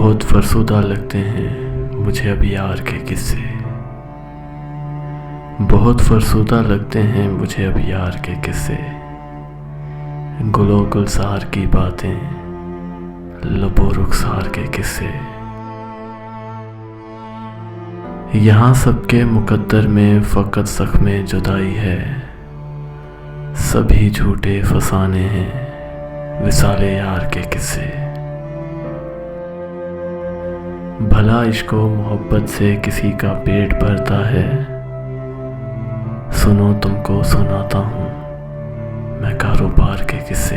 बहुत फरसुदा लगते हैं मुझे अब यार के किस्से। बहुत फरसुदा लगते हैं मुझे अब यार के किस्से। गुलो गुलजार की बातें, लबो रुखसार के किस्से। यहाँ सबके मुकद्दर में फ़कत ज़ख्मे जुदाई है। सभी झूठे फसाने हैं विसाले यार के किस्से। भला इश्क व मोहब्बत से किसी का पेट भरता है। सुनो तुमको सुनाता हूँ मैं कारोबार के किस्से।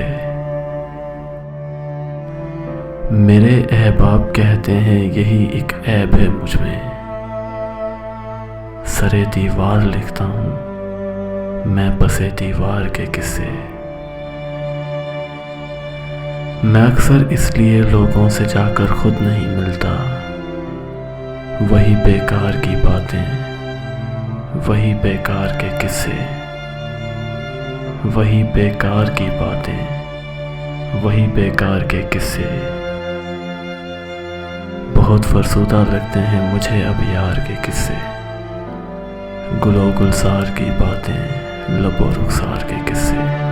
मेरे अहबाब कहते हैं यही एक ऐब है मुझ में। सरे दीवार लिखता हूँ मैं बसे दीवार के किस्से। मैं अक्सर इसलिए लोगों से जाकर खुद नहीं मिलता। वही बेकार की बातें, वही बेकार के किस्से। वही बेकार की बातें, वही बेकार के किस्से। बहुत फरसुदा लगते हैं मुझे अब यार के किस्से। गुलो गुलजार की बातें, लबो रुखसार के किस्से।